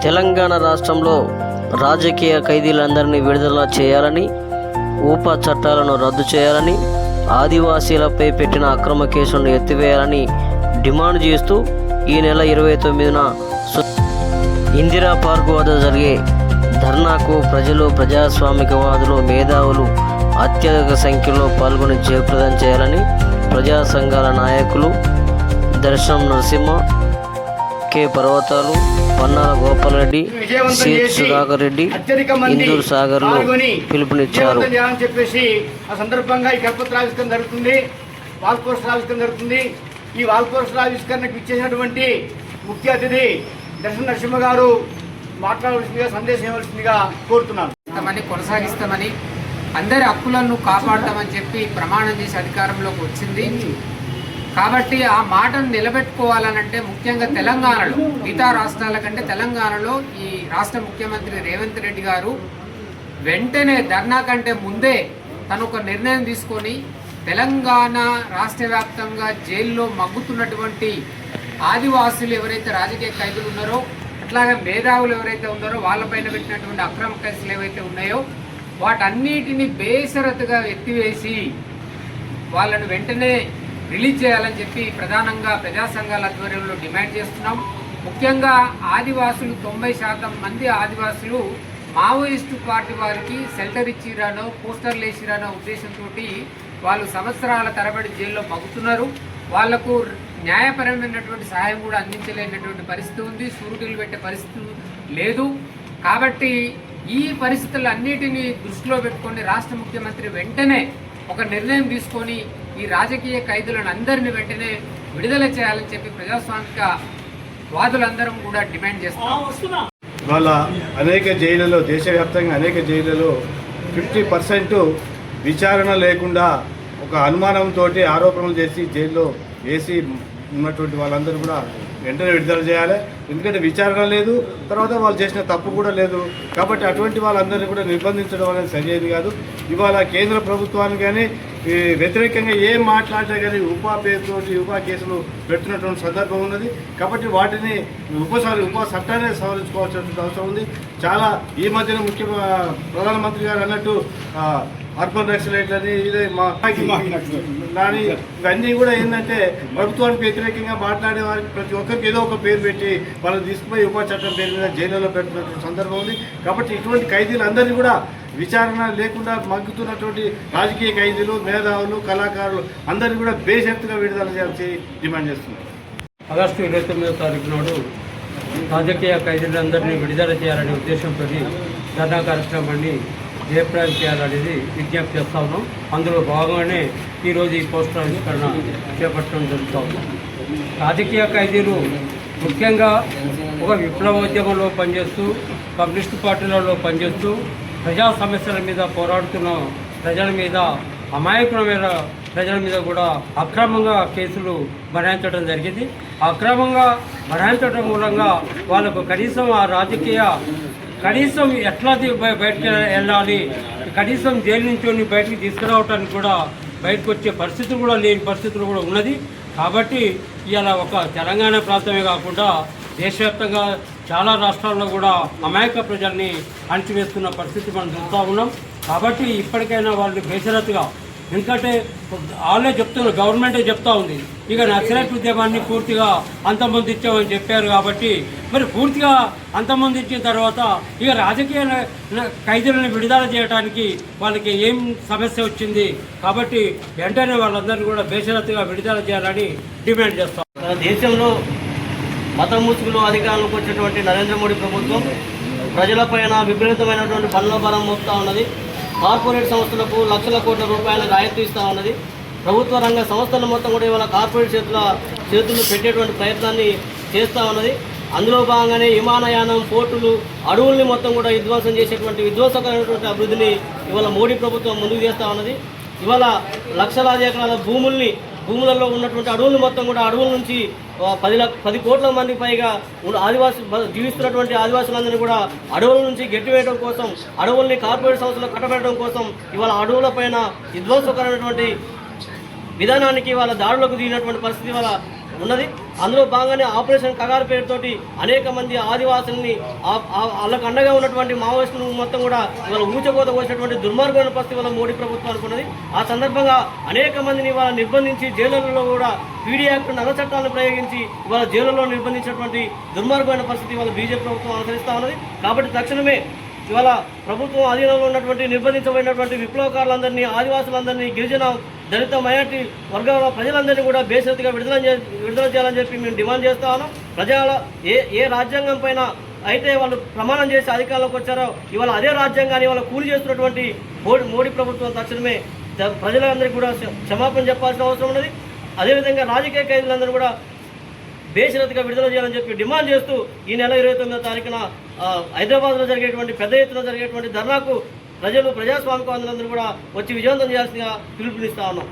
తెలంగాణ రాష్ట్రంలో రాజకీయ ఖైదీలందరినీ విడుదల చేయాలని, ఊపా చట్టాలను రద్దు చేయాలని, ఆదివాసీలపై పెట్టిన అక్రమ కేసులను ఎత్తివేయాలని డిమాండ్ చేస్తూ ఈ నెల 29న ఇందిరా పార్క్ వద్ద జరిగే ధర్నాకు ప్రజలు, ప్రజాస్వామికవాదులు, మేధావులు అత్యధిక సంఖ్యలో పాల్గొని జయప్రదం చేయాలని ప్రజా సంఘాల నాయకులు దర్శనం నరసింహ, కె పర్వతాలు, పన్నాల గోపాలరెడ్డి, సి సుధాకర్ రెడ్డి, ఇందూరు సాగర్లో పిలుపునిచ్చారు. చెప్పేసి ఆ సందర్భంగా ఈ కరపత్ర ఆవిష్కరణ జరుగుతుంది, వాల్ పోస్టర్ ఆవిష్కరణ జరుగుతుంది. ఈ వాల్ పోస్టర్ ఆవిష్కరణకు ఇచ్చేసినటువంటి ముఖ్య అతిథి దర్శన నరసింహ గారు మాట్లాడవలసిందిగా, సందేశం ఇవ్వవలసిందిగా కోరుతున్నాను. కొనసాగిస్తామని, అందరి హక్కులను కాపాడతామని చెప్పి ప్రమాణం చేసి అధికారంలోకి వచ్చింది. కాబట్టి ఆ మాటను నిలబెట్టుకోవాలనంటే ముఖ్యంగా తెలంగాణలో, మిగతా రాష్ట్రాల కంటే తెలంగాణలో ఈ రాష్ట్ర ముఖ్యమంత్రి రేవంత్ రెడ్డి గారు వెంటనే ధర్నా కంటే ముందే తను ఒక నిర్ణయం తీసుకొని తెలంగాణ రాష్ట్ర వ్యాప్తంగా జైల్లో మగ్గుతున్నటువంటి ఆదివాసులు ఎవరైతే రాజకీయ ఖైదీలు ఉన్నారో, అట్లాగే మేధావులు ఎవరైతే ఉన్నారో వాళ్ళపైన పెట్టినటువంటి అక్రమ కేసులు ఏవైతే ఉన్నాయో వాటన్నిటిని బేషరతుగా ఎత్తివేసి వాళ్ళను వెంటనే రిలీజ్ చేయాలని చెప్పి ప్రధానంగా ప్రజా సంఘాల ఆధ్వర్యంలో డిమాండ్ చేస్తున్నాం. ముఖ్యంగా ఆదివాసులు 90% మంది ఆదివాసులు మావోయిస్టు పార్టీ వారికి షెల్టర్ ఇచ్చిరానో, పోస్టర్లు వేసిరానో ఉద్దేశంతో వాళ్ళు సంవత్సరాల తరబడి జైల్లో మగ్గుతున్నారు. వాళ్లకు న్యాయపరమైనటువంటి సహాయం కూడా అందించలేనటువంటి పరిస్థితి ఉంది, షూరిటీలు పెట్టే పరిస్థితి లేదు. కాబట్టి ఈ పరిస్థితులన్నిటినీ దృష్టిలో పెట్టుకొని రాష్ట్ర ముఖ్యమంత్రి వెంటనే ఒక నిర్ణయం తీసుకొని ఈ రాజకీయ ఖైదీలను అందరినీ వెంటనే విడుదల చేయాలని చెప్పి ప్రజాస్వామిక వాదులందరం కూడా డిమాండ్ చేస్తున్నాం. వాళ్ళ అనేక జైళ్ళలో, దేశవ్యాప్తంగా అనేక జైళ్ళలో 50% విచారణ లేకుండా ఒక అనుమానంతో ఆరోపణలు చేసి జైల్లో వేసి ఉన్నటువంటి వాళ్ళందరూ కూడా వెంటనే విడుదల చేయాలి. ఎందుకంటే విచారణ లేదు, తర్వాత వాళ్ళు చేసిన తప్పు కూడా లేదు. కాబట్టి అటువంటి వాళ్ళందరినీ కూడా నిర్బంధించడం అనేది సరైనది కాదు. ఇవాళ కేంద్ర ప్రభుత్వానికి కానీ వ్యతిరేకంగా ఏం మాట్లాడినా కానీ ఉపా పేరుతోటి ఉపా కేసులు పెడుతున్నటువంటి సందర్భం ఉన్నది. కాబట్టి వాటిని ఉప చట్టాన్ని సవరించుకోవాల్సినటువంటి అవసరం ఉంది. చాలా ఈ మధ్యన ప్రధానమంత్రి గారు అన్నట్టు అర్బన్ నక్సలైట్లని ఇదే కానీ ఇవన్నీ కూడా ఏంటంటే ప్రభుత్వానికి వ్యతిరేకంగా మాట్లాడే వారికి ప్రతి ఒక్కరికి ఏదో ఒక పేరు పెట్టి వాళ్ళని తీసుకుపోయి ఉపా చట్టం పేరు మీద జైలులో పెడుతున్నటువంటి సందర్భం ఉంది. కాబట్టి ఇటువంటి ఖైదీలందరినీ కూడా విచారణ లేకుండా మగ్గుతున్నటువంటి రాజకీయ ఖైదీలు, మేధావులు, కళాకారులు అందరినీ కూడా బేషరతుగా విడుదల చేయాల్సి డిమాండ్ చేస్తున్నారు. ఆగస్టు 29వ తారీఖు నాడు రాజకీయ ఖైదీలందరినీ విడుదల చేయాలనే ఉద్దేశంతో ధర్నా కార్యక్రమాన్ని జయప్రదం చేయాలనేది విజ్ఞప్తి చేస్తా ఉన్నాం. అందులో భాగంగానే ఈరోజు ఈ పోస్టర్ ఆవిష్కరణ చేపట్టడం జరుగుతూ ఉన్నాం. రాజకీయ ఖైదీలు ముఖ్యంగా ఒక విప్లవోద్యమంలో పనిచేస్తూ, కమ్యూనిస్టు పార్టీలలో పనిచేస్తూ ప్రజా సమస్యల మీద పోరాడుతున్న ప్రజల మీద, అమాయకులమైన ప్రజల మీద కూడా అక్రమంగా కేసులు బనాయించడం జరిగింది. అక్రమంగా బనాయించడం మూలంగా వాళ్ళకు కనీసం ఆ రాజకీయ ఎట్లా బయటకు వెళ్ళాలి, కనీసం జైలు నుంచి బయటకు తీసుకురావడానికి కూడా బయటకు వచ్చే పరిస్థితులు కూడా లేని పరిస్థితులు కూడా ఉన్నది. కాబట్టి ఇవాళ ఒక తెలంగాణ ప్రాంతమే కాకుండా దేశవ్యాప్తంగా చాలా రాష్ట్రాల్లో కూడా అమాయక ప్రజల్ని అణచివేస్తున్న పరిస్థితి మనం చూస్తూ ఉన్నాం. కాబట్టి ఇప్పటికైనా వాళ్ళు బేషరతుగా, ఎందుకంటే వాళ్ళే చెప్తున్నారు, గవర్నమెంటే చెప్తా ఉంది ఇక నక్సలైట్ ఉద్యమాన్ని పూర్తిగా అంతమొందించామని చెప్పారు. కాబట్టి మరి పూర్తిగా అంతమొందించిన తర్వాత ఇక రాజకీయ ఖైదీలను విడుదల చేయడానికి వాళ్ళకి ఏం సమస్య వచ్చింది? కాబట్టి వెంటనే వాళ్ళందరినీ కూడా బేషరతుగా విడుదల చేయాలని డిమాండ్ చేస్తాం. దేశంలో మత ముసుగులో అధికారంలోకి వచ్చినటువంటి నరేంద్ర మోడీ ప్రభుత్వం ప్రజలపైన విపరీతమైనటువంటి పన్నుల భారం మోపుతా ఉన్నది. కార్పొరేట్ సంస్థలకు లక్షల కోట్ల రూపాయల రాయితీ ఇస్తూ ఉన్నది. ప్రభుత్వ రంగ సంస్థలు మొత్తం కూడా ఇవాళ కార్పొరేట్ చేతుల్లో పెట్టేటువంటి ప్రయత్నాన్ని చేస్తూ ఉన్నది. అందులో భాగంగానే విమానయానం, పోర్టులు, అడవుల్ని మొత్తం కూడా విధ్వంసం చేసేటువంటి విధ్వంసకరమైనటువంటి అభివృద్ధిని ఇవాళ మోడీ ప్రభుత్వం ముందుకు చేస్తూ ఉన్నది. ఇవాళ లక్షలాది ఎకరాల భూములలో ఉన్నటువంటి అడవులను మొత్తం కూడా అడవుల నుంచి 10 కోట్ల మందికి పైగా జీవిస్తున్నటువంటి ఆదివాసులందరినీ కూడా అడవుల నుంచి గెట్టివేయడం కోసం, అడవుల్ని కార్పొరేట్ సంస్థలు కట్టబెట్టడం కోసం ఇవాళ అడవులపైన విధ్వంసకరమైనటువంటి విధానానికి వాళ్ళ దాడులకు దిగినటువంటి పరిస్థితి. వాళ్ళ ఉన్నది. అందులో భాగంగానే ఆపరేషన్ కగారు పేరుతోటి అనేక మంది ఆదివాసుల్ని వాళ్ళకు అండగా ఉన్నటువంటి మావోయిస్టులు మొత్తం కూడా ఇవాళ ఊచకోత పోసినటువంటి దుర్మార్గమైన పరిస్థితి వల్ల మోడీ ప్రభుత్వం అనుకున్నది. ఆ సందర్భంగా అనేక మందిని ఇవాళ నిర్బంధించి జైలులలో కూడా పీడీ యాక్ట్ నల్ల చట్టాలను ప్రయోగించి ఇవాళ జైలులో నిర్బంధించినటువంటి దుర్మార్గమైన పరిస్థితి ఇవాళ బీజేపీ ప్రభుత్వం అనుసరిస్తూ ఉన్నది. కాబట్టి తక్షణమే ఇవాళ ప్రభుత్వం అధీనంలో ఉన్నటువంటి నిర్బంధించబడినటువంటి విప్లవకారులందరినీ, ఆదివాసులందరినీ, గిరిజన, దళిత, మైనార్టీ వర్గాల ప్రజలందరినీ కూడా బేషరతుగా విడుదల చేయాలని చెప్పి మేము డిమాండ్ చేస్తా ఉన్నాం. ప్రజల ఏ రాజ్యాంగం పైన అయితే వాళ్ళు ప్రమాణం చేసి అధికారంలోకి వచ్చారో ఇవాళ అదే రాజ్యాంగాన్ని ఇవాళ కూలి చేస్తున్నటువంటి మోడీ ప్రభుత్వం తక్షణమే ప్రజలందరికీ కూడా క్షమాపణ చెప్పాల్సిన అవసరం ఉన్నది. అదేవిధంగా రాజకీయ ఖైదీలందరూ కూడా బేషరతుగా విడుదల చేయాలని చెప్పి డిమాండ్ చేస్తూ ఈ నెల 29వ తారీఖున హైదరాబాద్లో జరిగేటువంటి పెద్ద ఎత్తున జరిగేటువంటి ధర్నాకు ప్రజాస్వామిక అందరందరూ కూడా వచ్చి విజయవంతం చేయాల్సిందిగా పిలుపునిస్తా ఉన్నాం.